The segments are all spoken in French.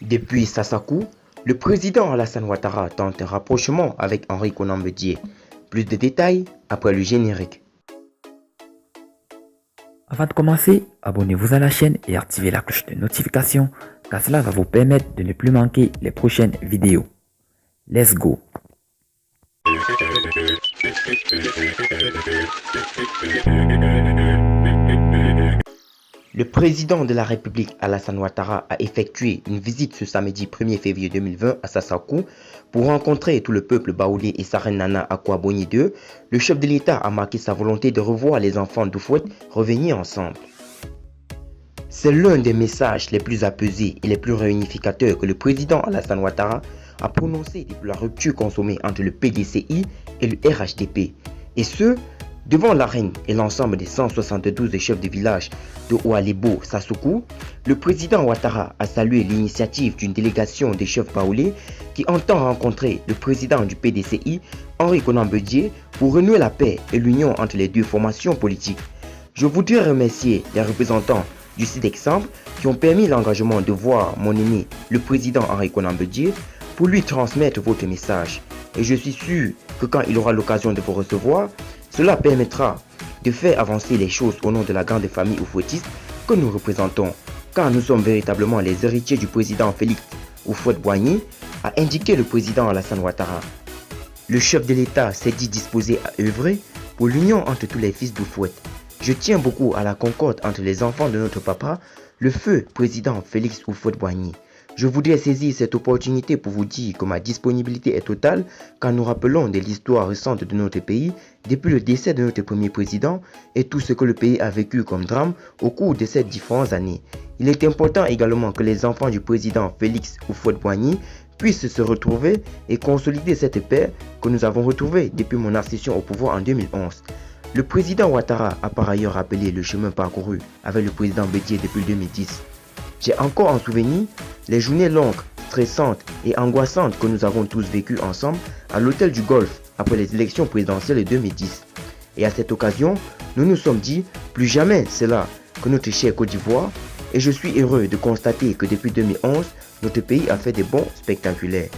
Depuis Sasakou, le président Alassane Ouattara tente un rapprochement avec Henri Konan Bédié. Plus de détails après le générique. Avant de commencer, abonnez-vous à la chaîne et activez la cloche de notification car cela va vous permettre de ne plus manquer les prochaines vidéos. Let's go! Le président de la République Alassane Ouattara a effectué une visite ce samedi 1er février 2020 à Sasakou pour rencontrer tout le peuple baoulé et sa reine Nana Akua-Boni II. Le chef de l'État a marqué sa volonté de revoir les enfants d'Oufouette revenir ensemble. C'est l'un des messages les plus apaisés et les plus réunificateurs que le président Alassane Ouattara a prononcé depuis la rupture consommée entre le PDCI et le RHDP. Et ce, devant la reine et l'ensemble des 172 chefs de village de Oualebo Sassoukou, le président Ouattara a salué l'initiative d'une délégation des chefs baoulés qui entend rencontrer le président du PDCI, Henri Konan Bédié, pour renouer la paix et l'union entre les deux formations politiques. Je voudrais remercier les représentants du SIDEXAMP qui ont permis l'engagement de voir mon aîné, le président Henri Konan Bédié, pour lui transmettre votre message. Et je suis sûr que quand il aura l'occasion de vous recevoir, cela permettra de faire avancer les choses au nom de la grande famille oufouettiste que nous représentons, car nous sommes véritablement les héritiers du président Félix Houphouët-Boigny, a indiqué le président Alassane Ouattara. Le chef de l'État s'est dit disposé à œuvrer pour l'union entre tous les fils d'Oufouët. Je tiens beaucoup à la concorde entre les enfants de notre papa, le feu président Félix Houphouët-Boigny. Je voudrais saisir cette opportunité pour vous dire que ma disponibilité est totale car nous rappelons de l'histoire récente de notre pays depuis le décès de notre premier président et tout ce que le pays a vécu comme drame au cours de ces différentes années. Il est important également que les enfants du président Félix Houphouët-Boigny puissent se retrouver et consolider cette paix que nous avons retrouvée depuis mon accession au pouvoir en 2011. Le président Ouattara a par ailleurs rappelé le chemin parcouru avec le président Bédié depuis 2010. J'ai encore en souvenir les journées longues, stressantes et angoissantes que nous avons tous vécues ensemble à l'hôtel du Golfe après les élections présidentielles de 2010. Et à cette occasion, nous nous sommes dit plus jamais c'est là que notre chère Côte d'Ivoire, et je suis heureux de constater que depuis 2011, notre pays a fait des bons spectaculaires.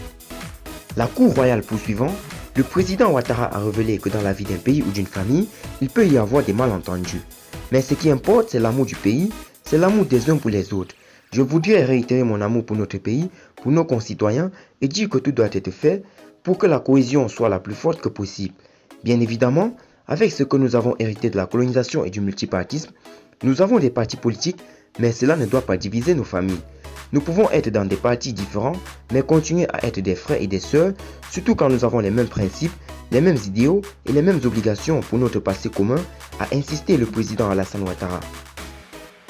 La cour royale poursuivant, le président Ouattara a révélé que dans la vie d'un pays ou d'une famille, il peut y avoir des malentendus. Mais ce qui importe, c'est l'amour du pays, c'est l'amour des uns pour les autres. Je voudrais réitérer mon amour pour notre pays, pour nos concitoyens et dire que tout doit être fait pour que la cohésion soit la plus forte que possible. Bien évidemment, avec ce que nous avons hérité de la colonisation et du multipartisme, nous avons des partis politiques, mais cela ne doit pas diviser nos familles. Nous pouvons être dans des partis différents, mais continuer à être des frères et des sœurs, surtout quand nous avons les mêmes principes, les mêmes idéaux et les mêmes obligations pour notre passé commun, a insisté le président Alassane Ouattara.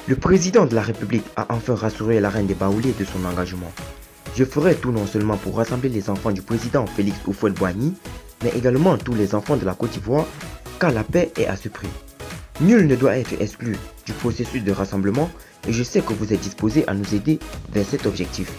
Le président de la République a enfin rassuré la reine des Baoulés de son engagement. Je ferai tout non seulement pour rassembler les enfants du président Félix Houphouët-Boigny, mais également tous les enfants de la Côte d'Ivoire, car la paix est à ce prix. Nul ne doit être exclu du processus de rassemblement et je sais que vous êtes disposés à nous aider vers cet objectif.